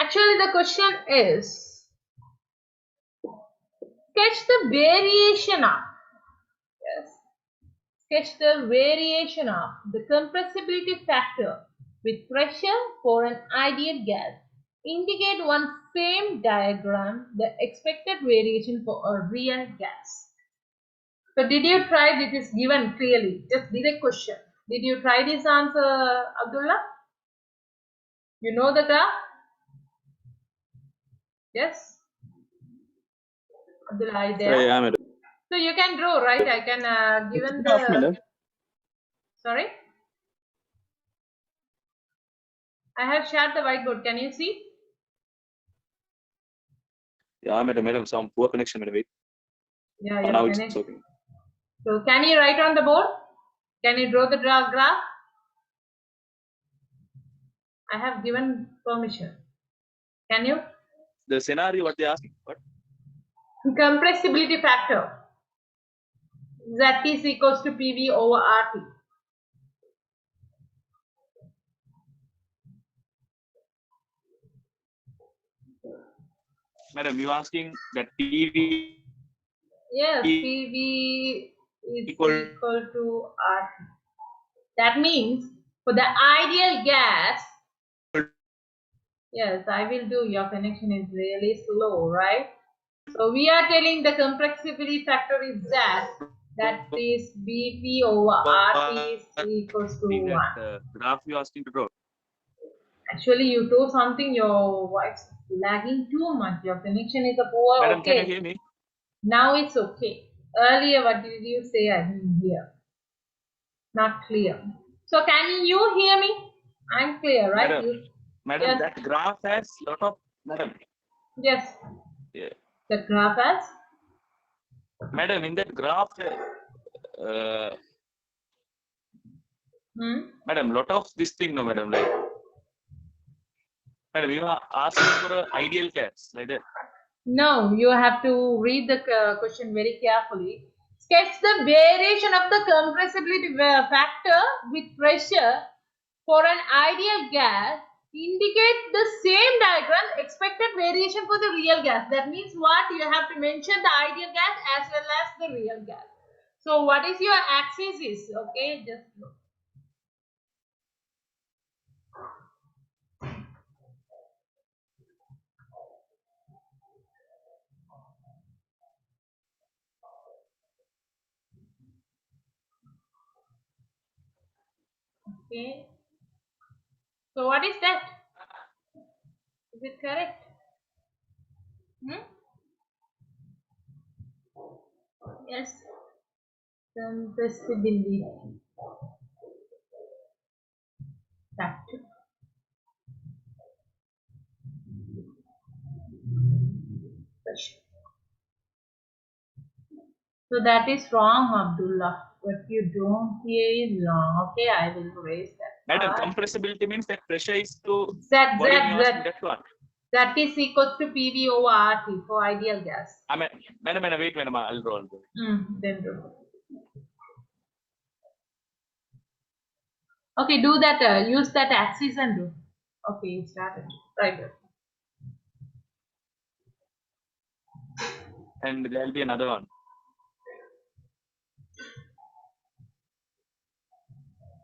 Actually, the question is, sketch the variation of, yes, sketch the variation of the compressibility factor with pressure for an ideal gas. Indicate one same diagram the expected variation for a real gas. So did you try? This is given clearly, just direct question. Did you try this answer, Abdullah? You know the graph? Yes? Abdullah, are you there? Yeah, madam. So you can draw, right? I can given Yes, the, madam. sorry? I have shared the whiteboard. Can you see? Yeah, madam, some poor connection, madam. Wait. Yeah, Now yeah. it's okay. So can you write on the board? Can you draw the graph? I have given permission. Can you? The scenario, what they asking? What? Compressibility factor. Z is equals to PV over RT. Madam, you asking that PV? Yes, PV is equal to RT. That means for the ideal gas, yes, I will do. Your connection is really slow, right? So we are telling the compressibility factor is that is BP over RT is equals to 1. Graph you asking to draw. Actually, you do something, your voice is lagging too much. Your connection is a poor. Madam, Okay. can you hear me? Now it's okay. Earlier, what did you say? I didn't hear. Not clear. So can you hear me? I'm clear, right? Madam, yes. that graph has lot of, madam. Yes. Yeah. The graph has? Madam, in that graph, madam, lot of this thing, no, madam, like, madam, you are asking for an ideal gas, like that. No, you have to read the question very carefully. Sketch the variation of the compressibility factor with pressure for an ideal gas. Indicate the same diagram expected variation for the real gas. That means what? You have to mention the ideal gas as well as the real gas. So what is your axis is? Okay, just look. Okay. So what is that? Is it correct? Yes. Compressibility factor. So that is wrong, Abdullah. What you don't hear is wrong. Okay, I will raise that. Madam, compressibility means that pressure is to Z. that one. That is equal to PV over RT for ideal gas. Madam, wait, madam, I'll draw. Then do. Okay, do that. Use that axis and do. Okay, you started. Right. And there'll be another one.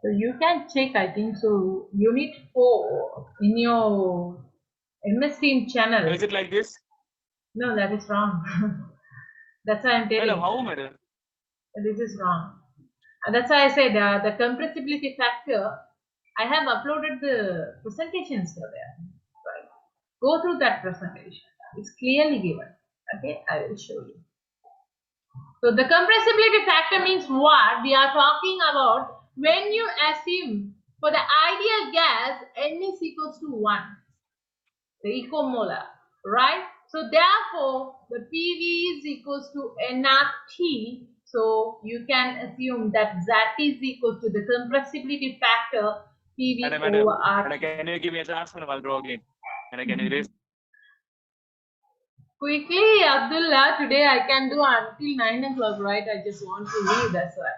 So you can check, I think so. Unit 4 in your MS Team channel. Is it like this? No, that is wrong. That's why I'm telling. Madam, how, madam? This is wrong. And that's why I said the compressibility factor. I have uploaded the presentations for there. Right. Go through that presentation. It's clearly given. Okay, I will show you. So the compressibility factor means what? We are talking about when you assume for the ideal gas N is equals to 1, the ecomolar, right? So therefore, the PV is equals to nRT. So you can assume that Z is equal to the compressibility factor PV Madam, over RT. can you give me a chance? I'll draw again. Can you raise? Quickly, Abdullah, today I can do until 9 o'clock, right? I just want to leave, that's why.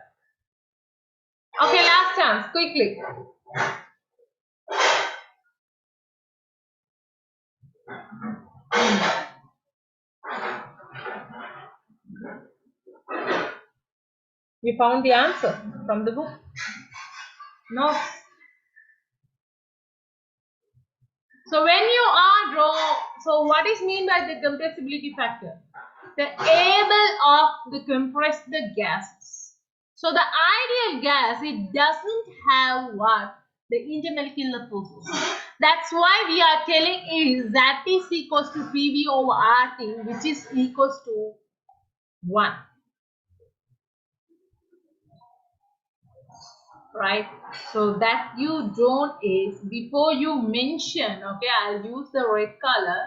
Okay, last chance, quickly. You found the answer from the book? No. So when you are so what is mean by the compressibility factor? The able of the compress the gases. So the ideal gas, it doesn't have what? The intermolecular forces. That's why we are telling is that is equals to PV over RT, which is equals to 1. Right? So that you don't is before you mention, okay, I'll use the red color.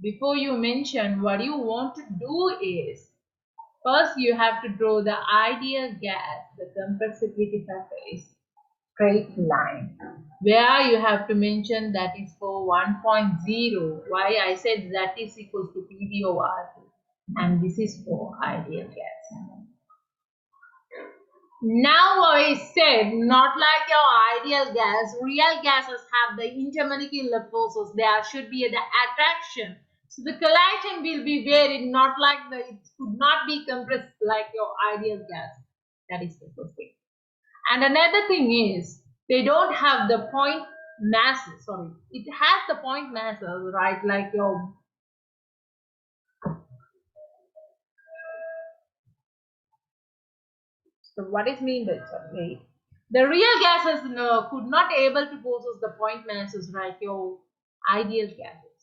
Before you mention, what you want to do is first you have to draw the ideal gas, the compressibility factor is straight line, where you have to mention that is for 1.0. Why I said that is equals to PV over RT, and this is for ideal gas. Now I said not like your ideal gas, real gases have the intermolecular forces. There should be the attraction. So the collision will be varied, not like it could not be compressed like your ideal gas. That is the first thing. And another thing is they don't have the point masses. Sorry, it has the point masses, right? Like your So what is mean by it? The real gases could not able to possess the point masses like your ideal gases.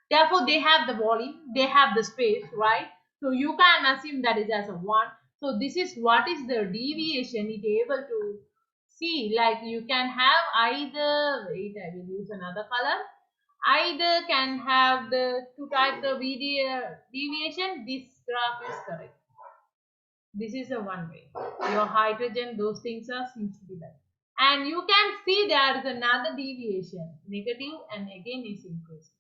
Therefore, they have the volume, they have the space, right? So you can assume that is as a 1. So this is what is the deviation it able to see. Like you can have either, wait, I will use another color. Either can have the two types of deviation. This graph is correct. This is a one way. Your hydrogen, those things are seems to be there. And you can see there is another deviation, negative, and again is increasing.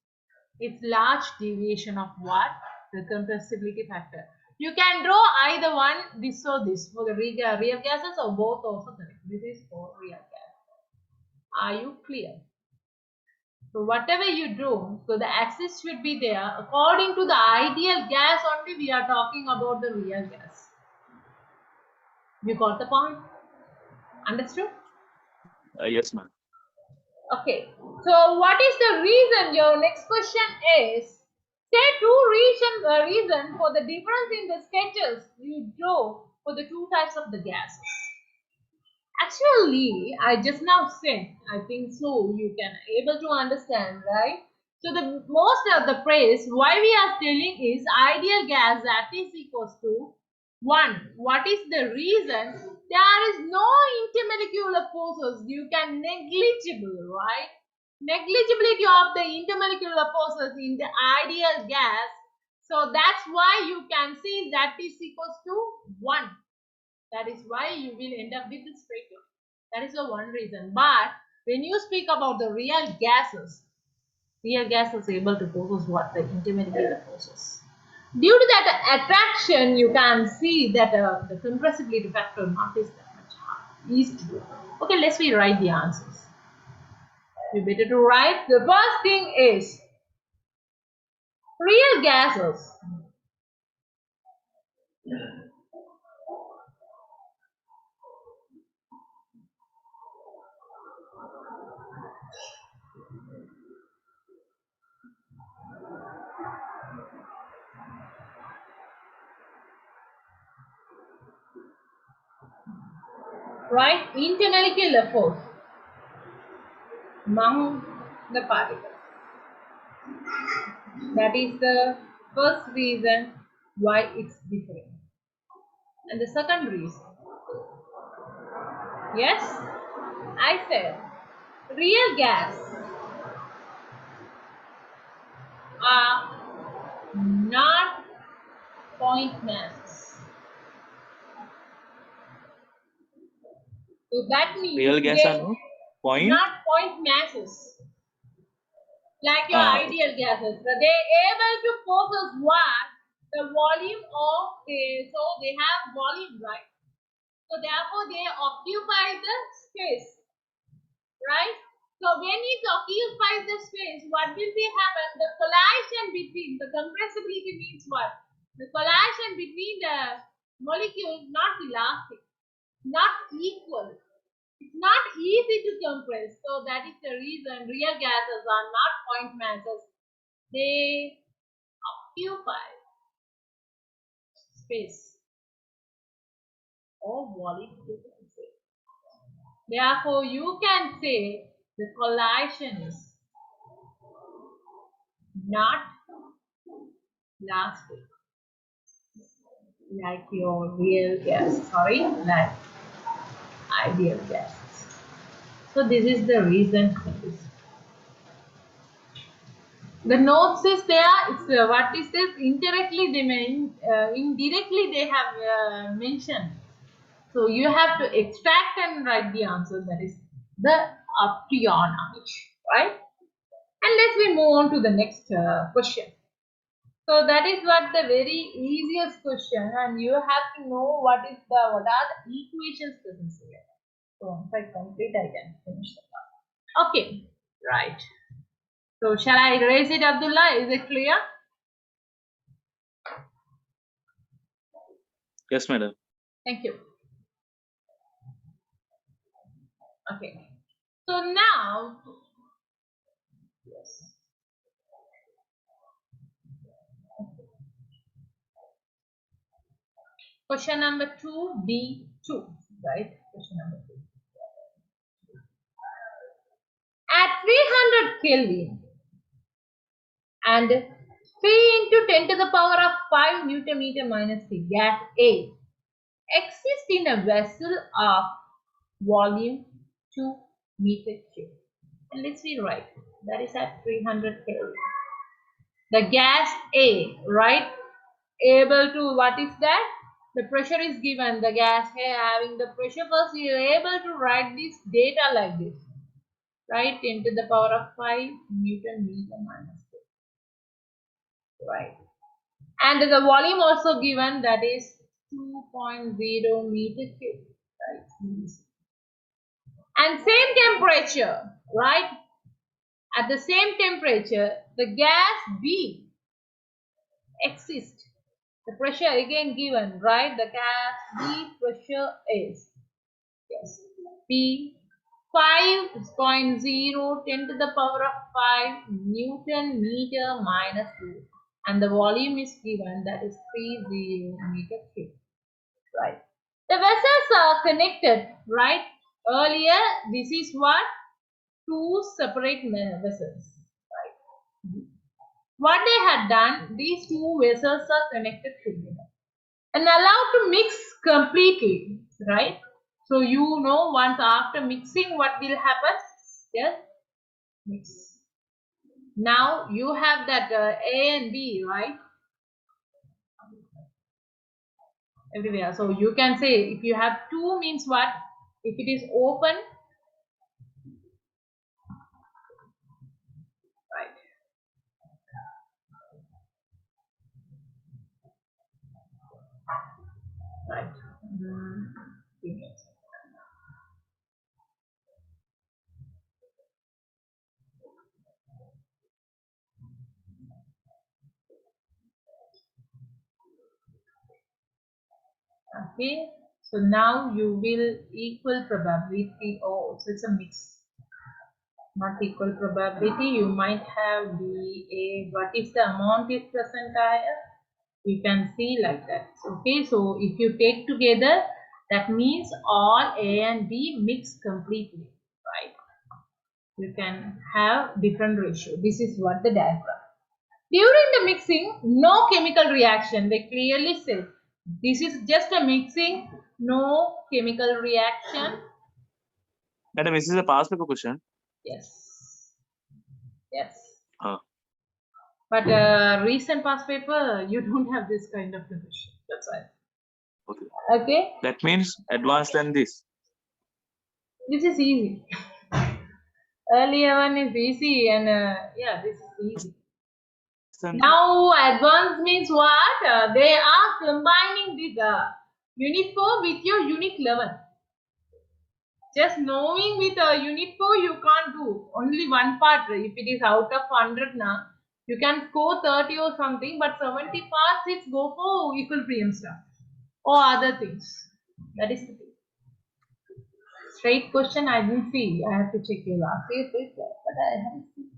It's large deviation of what? The compressibility factor. You can draw either one, this or this, for the real gases, or both also correct. This is for real gas. Are you clear? So whatever you do, so the axis should be there. According to the ideal gas only, we are talking about the real gas. You got the point? Understood? Yes, ma'am. Okay. So what is the reason? Your next question is, say two reason for the difference in the sketches you draw for the two types of the gases. Actually, I just now said, I think so you can able to understand, right? So the most of the phrase why we are telling is ideal gas that is equals to 1. What is the reason? There is no intermolecular forces. You can negligible, right? Negligibility of the intermolecular forces in the ideal gas. So that's why you can see that is equals to 1. That is why you will end up with this straight line. That is the one reason. But when you speak about the real gases able to possess what? The intermolecular forces. Due to that attraction, you can see that the compressibility factor not is that much high. Easy to do. Okay, let's rewrite the answers. You better to write. The first thing is real gases. Right? Intermolecular force among the particles. That is the first reason why it's different. And the second reason, Yes, I said real gas are not point masses. So that means Real gas they are no point. not point masses like your Ah, ideal gases. So they able to possess what the volume of they have volume, right? So therefore they occupy the space, right? So when it occupies the space, what will be happen? The collision between the compressibility means what? The collision between the molecules not elastic, not equal. It's not easy to compress. So that is the reason real gases are not point masses. They occupy space or volume. You can say. Therefore, you can say the collision is not elastic like your real gas. Sorry, like ideal gases. So this is the reason for this. The notes is there. It's what is this? Indirectly they indirectly they have mentioned. So you have to extract and write the answer. That is the up to your knowledge, right? And let's we move on to the next question. So that is what the very easiest question, and you have to know what are the equations present here. So once I complete, I can finish the class. Okay, right. So shall I erase it, Abdullah? Is it clear? yes, madam. Thank you. Okay. So now, yes. Question number 2B2, right? Question number 2. At 300 Kelvin and 3 into 10 to the power of 5 Newton meter minus 3, gas A exists in a vessel of volume 2 meter cube. And let's rewrite. That is at 300 Kelvin. The gas A, right? Able to, what is that? The pressure is given. The gas A having the pressure, first we are able to write this data like this. Right? 10 to the power of 5 Newton meter minus 2. Right? And the volume also given, that is 2.0 meter cube. Right? And same temperature, right? At the same temperature, the gas B exists. The pressure again given, right? The gas B pressure is, yes, P 5.0 10 to the power of 5 Newton meter minus 2, and the volume is given, that is 30 meter cube, right? The vessels are connected, right? Earlier, this is what? Two separate vessels, right? What they had done, these two vessels are connected together and allowed to mix completely, right? So you know, once after mixing, what will happen? Yes, mix. Now you have that A and B, right? Everywhere. So you can say if you have two means what? If it is open, right? Right. Give me a second. Okay. So now you will equal probability. Oh, so it's a mix. Not equal probability, you might have the what if the amount is present higher, you can see like that. Okay, so if you take together, that means all A and B mix completely, right? You can have different ratio. This is what the diagram. During the mixing, no chemical reaction. They clearly say this is just a mixing, no chemical reaction. Madam, this is a past paper question. Yes. Yes. Ah. But recent past paper, you don't have this kind of question. That's why. Okay. Okay. That means advanced than this. This is easy. Earlier one is easy, and yeah, this is easy. Now advanced means what? They are combining this unit 4 with your unit 11. Just knowing with unit 4 you can't do only one part. If it is out of 100 now, you can score 30 or something, but 70 parts it's go for equilibrium stuff or other things. That is the thing. Straight question I didn't see. I have to check your last year's paper, but I haven't seen.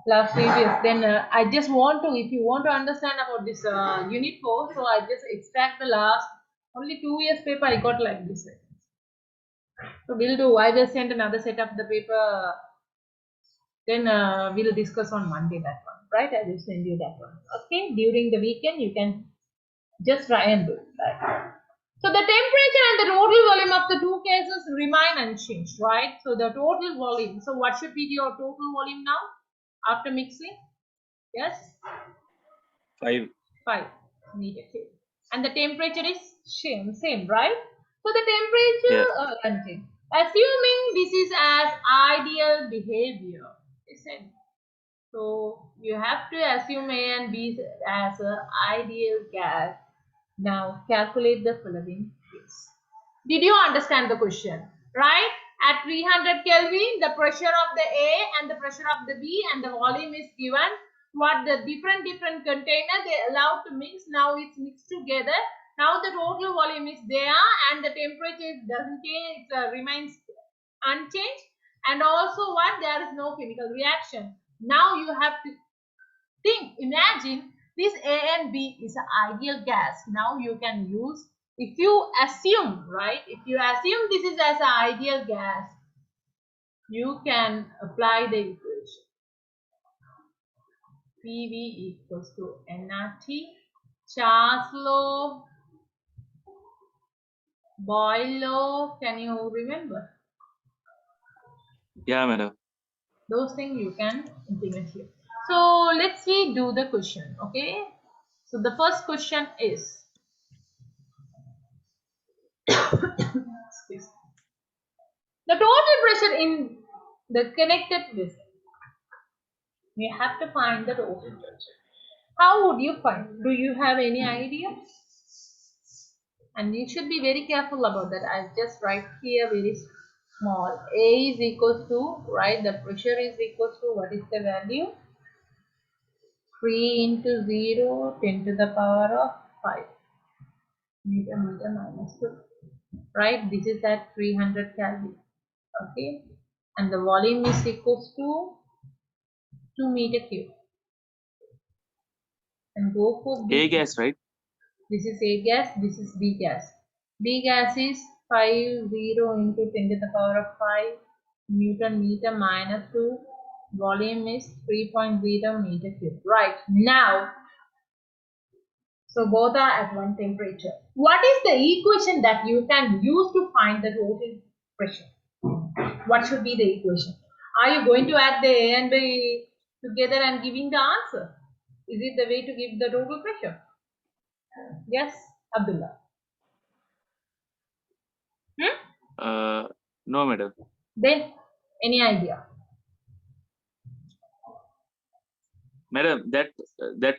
Last previous. Then I just want to, if you want to understand about this unit 4, so I just extract the last only 2 years paper I got like this. So we'll do. I will send another set of the paper. Then we'll discuss on Monday that one, right? I will send you that one. Okay. During the weekend, you can just try and do it. Right? So the temperature and the total volume of the two cases remain unchanged, right? So the total volume. So what should be your total volume now after mixing? Yes. 5. 5 meter cube. And the temperature is same, right? So the temperature unchanged. Assuming this is as ideal behavior, isn't? So you have to assume A and B as an ideal gas. Now calculate the following case. Did you understand the question? Right? At 300 Kelvin, the pressure of the A and the pressure of the B and the volume is given. What the different container they allow to mix. Now it's mixed together. Now the total volume is there and the temperature doesn't change. It remains unchanged. And also what? There is no chemical reaction. Now you have to think, imagine this A and B is an ideal gas. Now you can use, if you assume, right? If you assume this is as an ideal gas, you can apply the equation. PV equals to nRT, Charles law, Boyle law. Can you remember? Yeah, madam. Those things you can implement here. So let's see, do the question. Okay. So the first question is the total pressure in the connected vessel. You have to find the total pressure. How would you find? Do you have any idea? And you should be very careful about that. I just write here very small. A is equals to, right? The pressure is equals to, what is the value? 3 into 0, 10 to the power of 5. Meter minus 2. Right? This is at 300 Kelvin. Okay. And the volume is equals to 2 meter cube. And go for B. A gas, right? This is A gas, this is B gas. B gas is 50 into 10 to the power of 5 Newton meter minus 2. Volume is 3.0 meter cube. Right. Now, so both are at one temperature. What is the equation that you can use to find the total pressure? What should be the equation? Are you going to add the A and B together and giving the answer? Is it the way to give the total pressure? Yes, Abdullah. No, madam. Then, any idea? Madam, that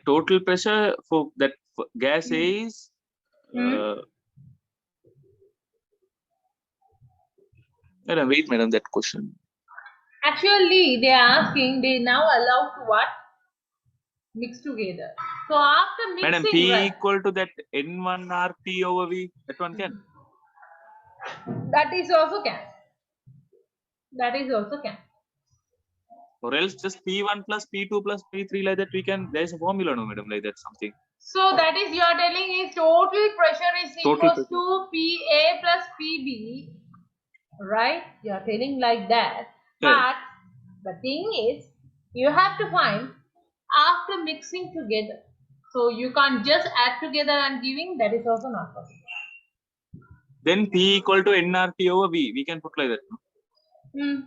total pressure for that gas A is madam, wait, madam, that question. Actually, they are asking, they now allow to what? Mix together. So after mixing, Madam, P right, equal to that N1 RT over V. That one can. that is also can. That is also can. Or else just P1 plus P2 plus P3 like that we can. There is a formula, no, madam, like that something. So that is you are telling is total pressure is Total equals to PA plus PB, right? You are telling like that. Yeah. But the thing is, you have to find after mixing together. So you can't just add together and giving. That is also not possible. Then P equal to nRT over V. We can put like that. No?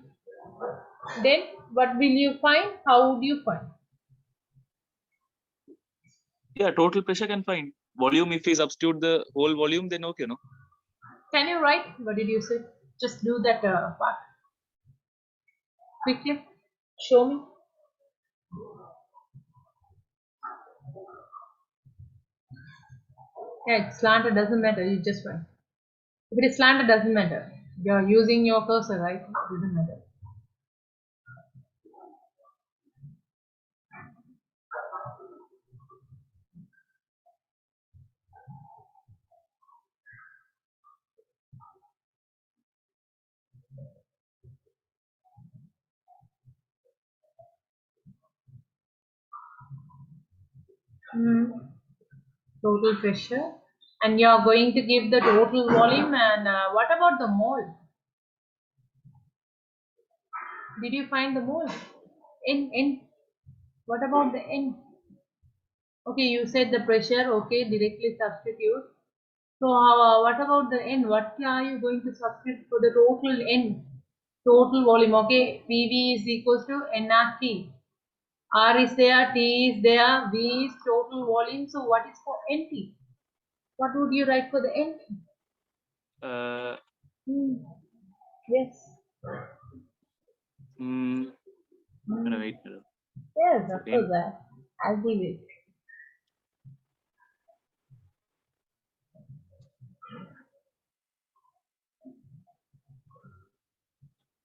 Then what will you find? How would you find? Yeah, total pressure can find. Volume, if we substitute the whole volume, then okay, no? Can you write? What did you say? Just do that part. Quickly. Show me. Yeah, it's slanted, doesn't matter. You just write. If it is slanted, doesn't matter. You're using your cursor, right? It doesn't matter. Total pressure. And you're going to give the total volume. And what about the mole? Did you find the mole? N. What about the N? Okay, you said the pressure. Okay, directly substitute. So what about the N? What are you going to substitute for the total N? Total volume. Okay, PV is equals to nRT. R is there, T is there, V is total volume. So what is for NT? What would you write for the NT? Yes. Wait. Yes, of course. I'll give it.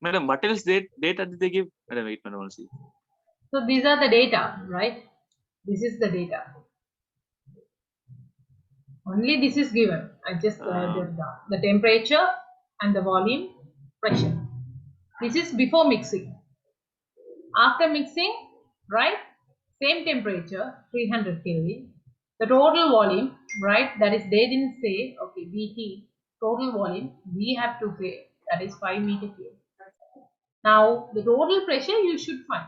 Madam, what else data did they give? Madam, wait, madam, I'll see. So these are the data, right? This is the data. Only this is given. I just added down the temperature and the volume, pressure. This is before mixing. After mixing, right? Same temperature, 300 Kelvin. The total volume, right? That is they didn't say, okay, VT, total volume, we have to say that is 5 meter cube. Now the total pressure you should find.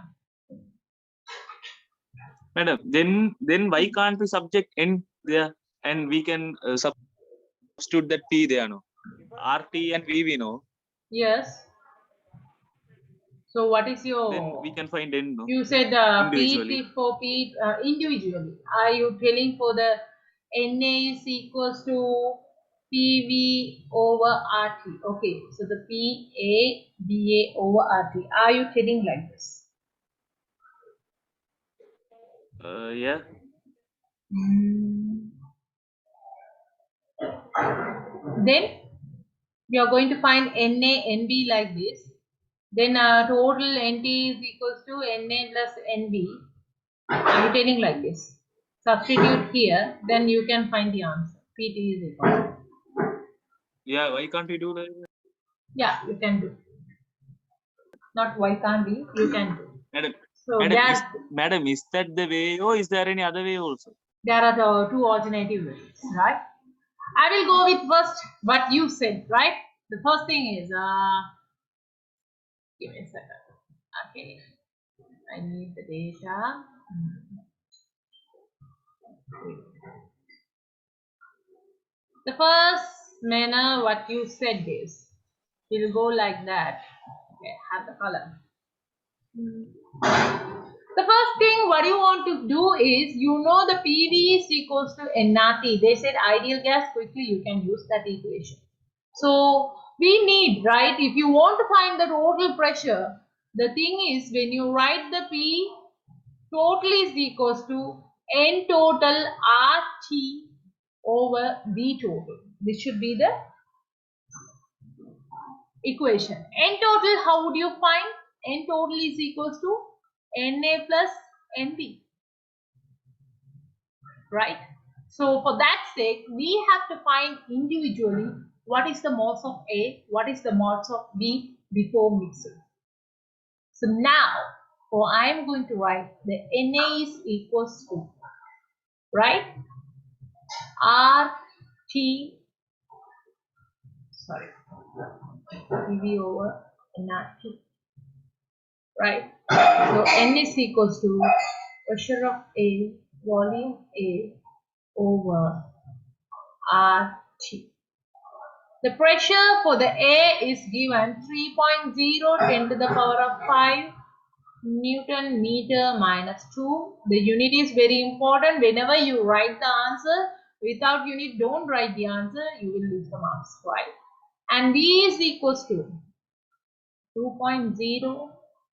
Madam, then why can't we subject N there and we can substitute that P there, no? RT and V we know. Yes. So what is your? Then we can find N, no? You said individually. P for P individually. Are you telling for the NA is equals to PV over RT? Okay, so the PA over RT. Are you telling like this? Yeah. Then you are going to find NA NB like this. Then total NT is equals to NA plus NB. Are you telling like this? Substitute here, then you can find the answer. PT is equal. Yeah, why can't we do that? Yeah, you can do. Not why can't we, you can do. Madam, So madam, is that the way or is there any other way also? There are the two alternative ways, right? I will go with first what you said, right? The first thing is, give me a second. Okay, I need the data. The first manner what you said is, it will go like that. Okay, have the color. The first thing what you want to do is, you know the PV is equals to nRT. They said ideal gas, quickly you can use that equation. So we need, right, if you want to find the total pressure, the thing is when you write the P total is equals to N total RT over V total. This should be the equation. N total, how would you find? N total is equals to Na plus Nb, right? So for that sake, we have to find individually what is the moles of A, what is the moles of B before mixing. So now, I am going to write the Na is equals to, right, RT, sorry, PV over nRT, right? So N is equals to pressure of A, volume A over RT. The pressure for the air is given 3.0 10 to the power of 5 Newton meter minus 2. The unit is very important. Whenever you write the answer, without unit, don't write the answer. You will lose the marks, right? And V is equals to 2.0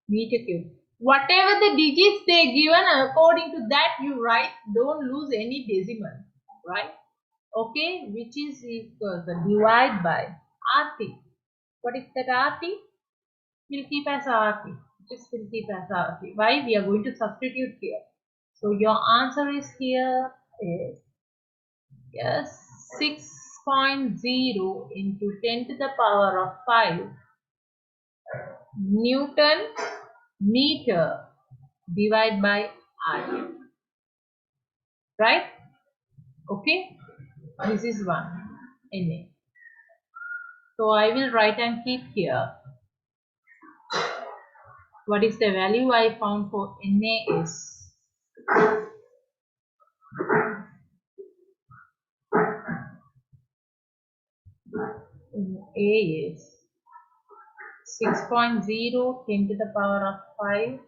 meter cube. Whatever the digits they given, according to that you write. Don't lose any decimal, right? Okay, which is equal to divide by RT. What is that RT? We'll keep as RT. Just will keep as RT. Why? We are going to substitute here. So your answer is here is yes 6.0 into 10 to the power of 5 Newton meter divided by RT. Right? Okay. This is one NA. So I will write and keep here. What is the value I found for Na is A is 6.0 10 to the power of 5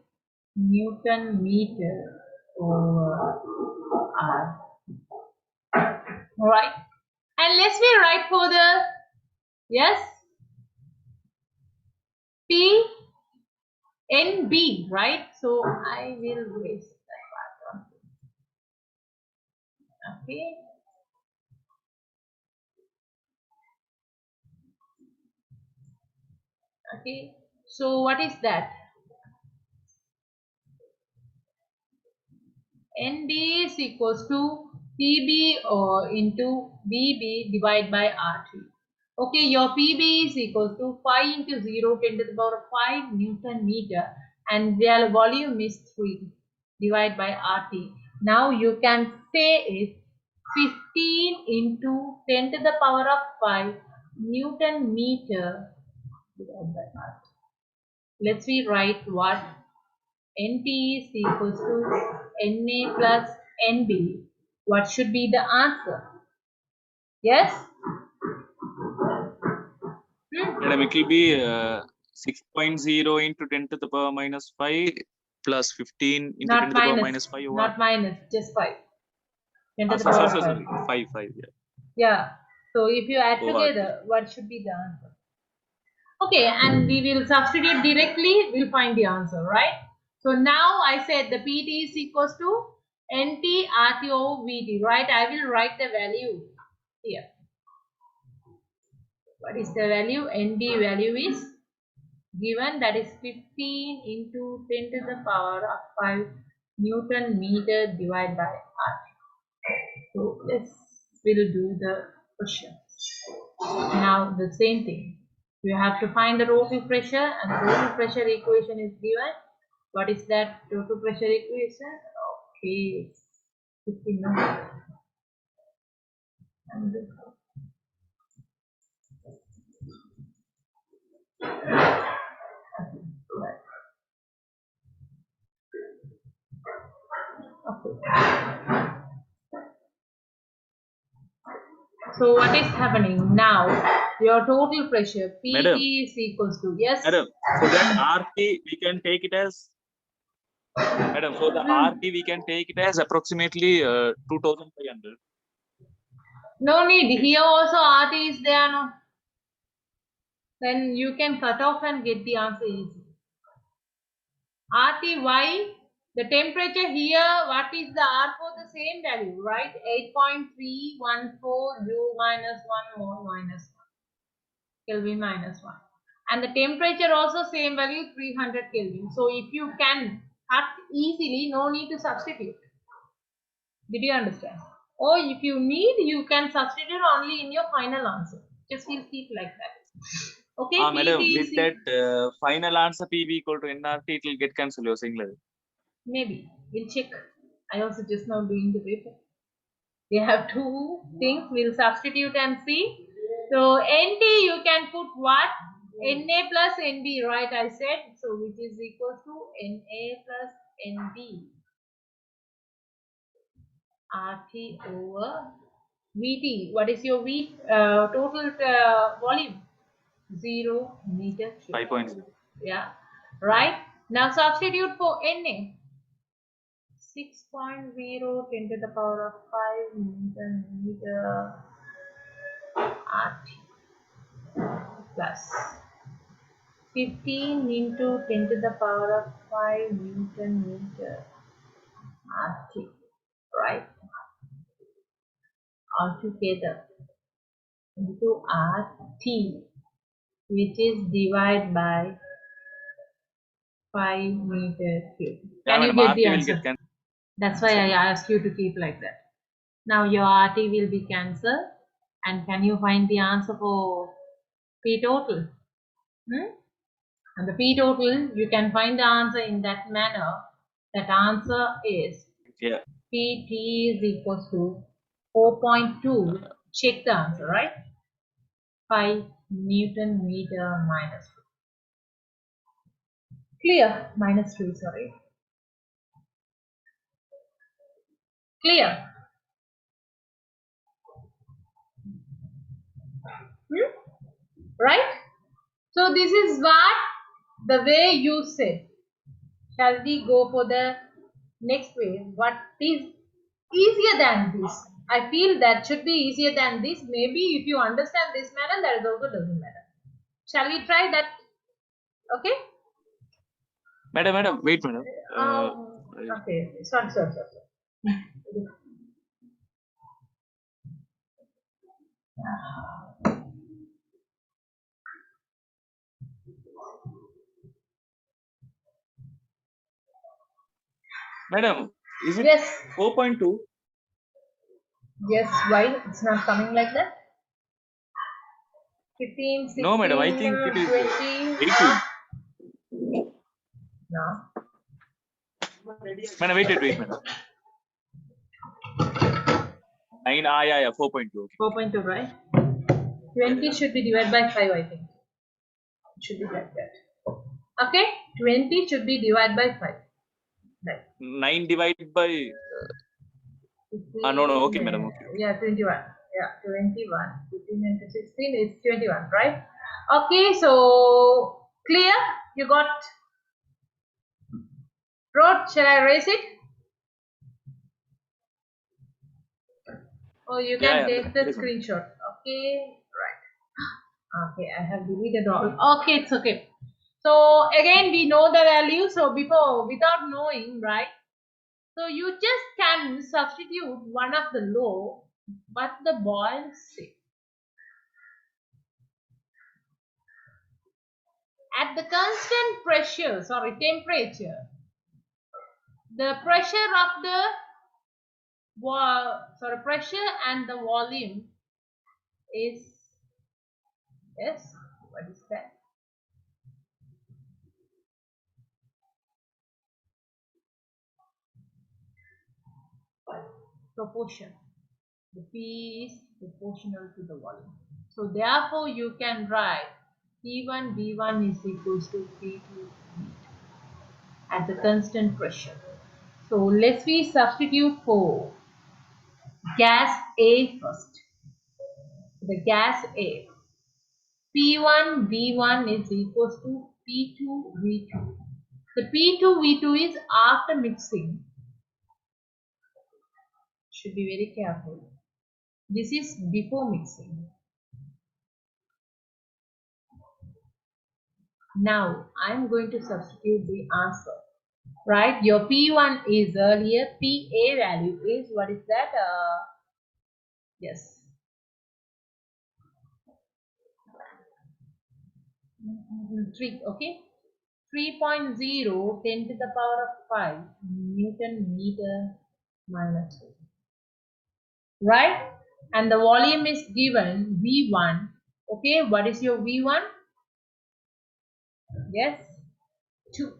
Newton meter over R. Alright. And let's be right for the yes P NB, right? So I will erase that part. Okay. Okay. So what is that? NB is equals to PB or into BB divided by RT. Okay, your PB is equals to 5 into 0 10 to the power of 5 Newton meter and their volume is 3 divided by RT. Now you can say is 15 into 10 to the power of 5 Newton meter divided by RT. Let's rewrite what NT is equals to NA plus NB. What should be the answer? Yes? Madam, it will be 6.0 into 10 to the power minus 5 plus 15 into 10 to the power minus 5. Not minus, just 5. 10 to the sorry, power sorry, 5. 5, yeah. Yeah. So if you add Oh, together, what should be the answer? Okay, and we will substitute directly, we'll find the answer, right? So now I said the PT is equals to NT RT over VT, right? I will write the value here. What is the value? NB value is given, that is 15 into 10 to the power of 5 Newton meter divided by RT. So we'll do the question. Now the same thing. You have to find the total pressure and the total pressure equation is given. What is that total pressure equation? Okay. 15 minutes. Okay. So what is happening now? Your total pressure PT Madam, is equals to yes. Madam, for that RT we can take it as Madam, for the RT we can take it as approximately 2,500. No need. Here also RT is there, no? Then you can cut off and get the answer easy. RTY, the temperature here, what is the R for the same value, right? 8.314 joule minus 1 mole minus 1 Kelvin minus 1. And the temperature also same value 300 Kelvin. So if you can cut easily, no need to substitute. Did you understand? Or if you need, you can substitute only in your final answer. Just will keep like that. Okay, Madam, with that final answer PV equal to nRT, it will get cancelled, you're saying like? Maybe. We'll check. I also just now doing the paper. We have two things. We'll substitute and see. So NT you can put what? NA plus NB, right? I said. So which is equal to NA plus NB. RT over VT, what is your total volume? 0 meter cube. 5.0. Yeah, right. Now substitute for Na. 6.0 10 to the power of 5 Newton meter RT plus 15 into 10 to the power of 5 Newton meter RT, right? Altogether into RT, which is divided by 5 meter cube. Yeah, Can you madam, get RT the will answer? get cancelled. That's why I asked you to keep like that. Now your RT will be cancelled, and can you find the answer for P total? And the P total, you can find the answer in that manner. That answer is Yeah. PT is equals to 4.2. Check the answer, right? 5 Newton meter minus 2. Clear? Minus 3, sorry. Clear? Right? So this is what the way you say. Shall we go for the next way? What is easier than this? I feel that should be easier than this. Maybe if you understand this manner, that also doesn't matter. Shall we try that? Okay? Madam, wait, madam. Okay. Sorry. Madam, is it Yes. 4.2? Yes. Why? It's not coming like that? 15, 16, No, madam, I think it is 20. 18. No. Madam, wait, madam. 9, yeah, 4.2. Okay. 4.2, right? 20 should be divided by 5, I think. It should be like that. Okay? 20 should be divided by 5. Right. 9 divided by. No, okay, madam. Okay. Yeah, 21. Yeah, 21. 15 into 16 is 21, right? Okay, so clear? You got wrote? Shall I erase it? Or you can Yeah, take the yes, madam. screenshot. Okay, right. Okay, I have deleted all. Okay, it's okay. So again, we know the value. So without knowing, right? So you just can substitute one of the law, but the boils say. At the constant pressure, temperature, the pressure of the pressure and the volume is, yes, what is that? Proportion. The P is proportional to the volume. So therefore you can write P1 V1 is equals to P2 V2 at the constant pressure. So let's we substitute for gas A first. The gas A. P1 V1 is equals to P2 V2. The P2 V2 is after mixing. Should be very careful. This is before mixing. Now I am going to substitute the answer. Right, your P1 is earlier, PA value is, what is that? Yes. 3, okay. 3.0 10 to the power of 5 Newton meter minus 2. Right? And the volume is given V1. Okay, what is your V1? Yes, 2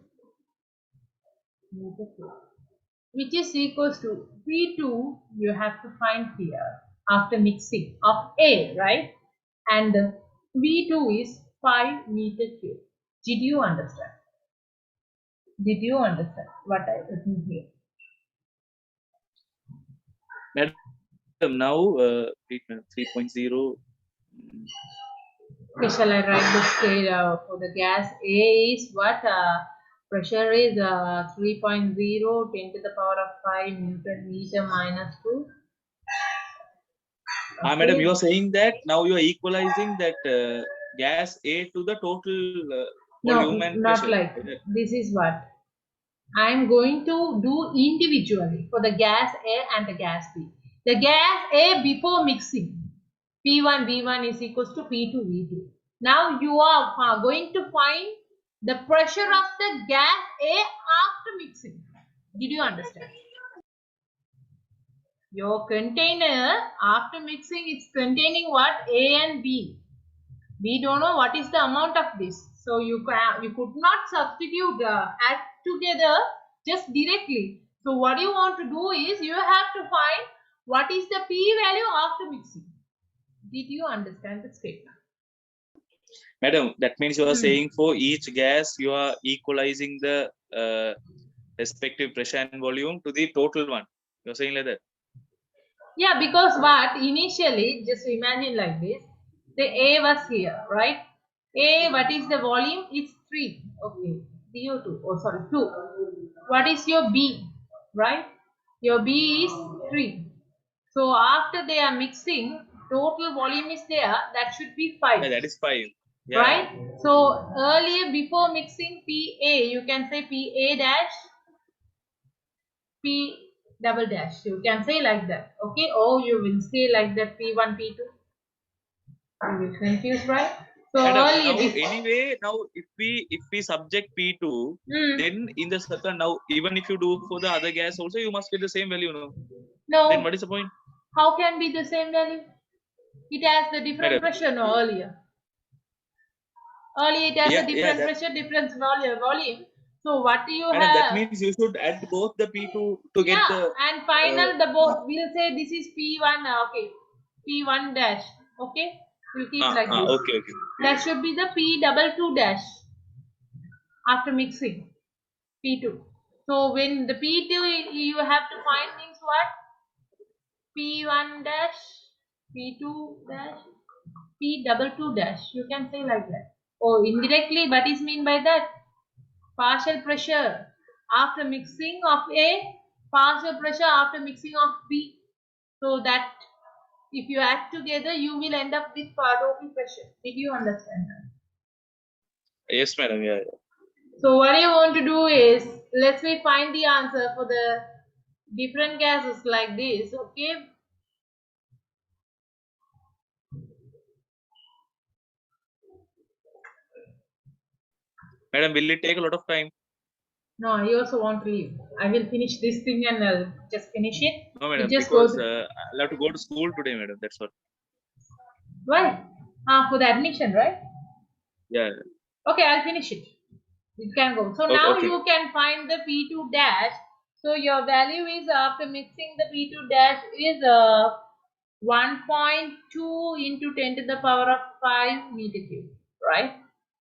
meter cube, which is equals to V2. You have to find here after mixing of A, right? And V2 is 5 meter cube. Did you understand? Did you understand what I written here? Madam, Now 3.0. Okay, shall I write the scale for the gas? A is what? Pressure is 3.0 10 to the power of 5 Newton meter minus 2. Madam, you are saying that now you are equalizing that gas A to the total volume No, and not pressure. like this is what I am going to do individually for the gas A and the gas B. The gas A before mixing, P1 V1 is equals to P2 V2. Now you are going to find the pressure of the gas A after mixing. Did you understand? Your container after mixing it's containing what? A and B. We don't know what is the amount of this. So you could not substitute add together just directly. So what you want to do is you have to find what is the P value after mixing. Did you understand the statement? Madam, that means you are saying for each gas you are equalizing the respective pressure and volume to the total one. You are saying like that? Yeah, because what initially, just imagine like this, the A was here, right? A, what is the volume? It's 3. Okay, CO2, oh sorry, 2. What is your B, right? Your B is 3. So after they are mixing, total volume is there, that should be 5. Yeah, that is 5. Yeah. Right? So earlier before mixing PA, you can say PA dash, P double dash. You can say like that. Okay? Or you will say like that P1, P2. You will confuse, right? So Madam, earlier now before. anyway, now if we subject P2, then in the second now even if you do for the other gas also you must get the same value, no? No. Then what is the point? How can be the same value? It has the different Madam. pressure, no, earlier. Earlier it has a different pressure, different volume. So what do you Madam, have? that means you should add both the P2 to get the. And final the both. We'll say this is P1. Okay, P1 dash. Okay, we'll keep like this. Okay. That should be the P22 dash after mixing P2. So when the P2 you have to find means what? P1 dash, P2 dash, P22 dash. You can say like that. Or indirectly, what is mean by that? Partial pressure after mixing of A, partial pressure after mixing of B. So that if you add together, you will end up with total pressure. Did you understand that? Yes, madam. Yeah. So what you want to do is, let's say find the answer for the different gases like this, okay? Madam, will it take a lot of time? No, I also want to leave. I will finish this thing and I'll just finish it. No, madam, just because I'll have to go to school today, madam. That's what. Why? For the admission, right? Yeah. Okay, I'll finish it. You can go. So now you can find the P2 dash. So your value is after mixing the P2 dash is 1.2 into 10 to the power of 5 meter cube, right?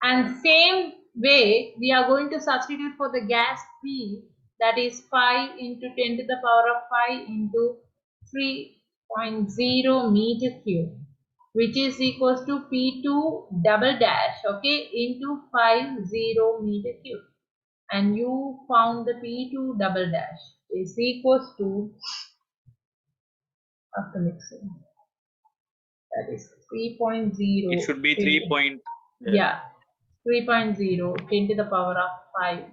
And same way we are going to substitute for the gas P, that is 5 into 10 to the power of 5 into 3.0 meter cube, which is equals to P2 double dash, okay, into 50 meter cube. And you found the P2 double dash is equals to, after mixing, that is 3.0. It should be 3. Yeah, 3.0 10 to the power of 5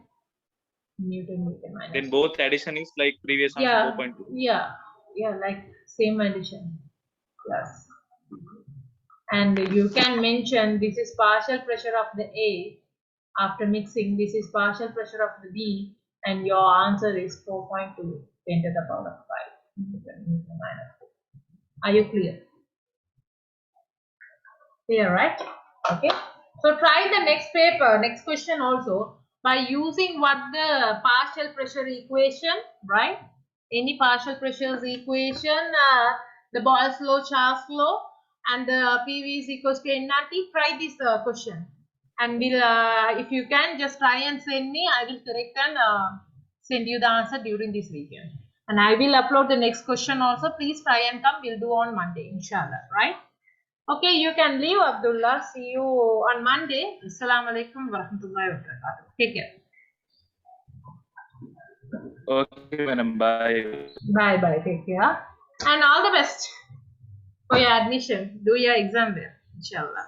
Newton meter minus. Then both addition is like previous answer 4.2. Yeah, like same addition. Yes. And you can mention this is partial pressure of the A. After mixing, this is partial pressure of the B, and your answer is 4.2 10 to the power of 5 Newton meter minus 4. Are you clear? Clear, right? Okay. So try the next paper, next question also by using what the partial pressure equation, right? Any partial pressures equation, the Boyle's law, Charles law, and the PV is equals to nRT. Try this question, and we'll, if you can just try and send me, I will correct and send you the answer during this weekend. And I will upload the next question also. Please try and come. We'll do on Monday, inshallah. Right? Okay, you can leave, Abdullah. See you on Monday. Assalamu alaikum wa rahmatullahi wa barakatuh. Take care. Okay, madam. Bye. Bye bye. Take care. And all the best for your admission. Do your exam there, inshallah.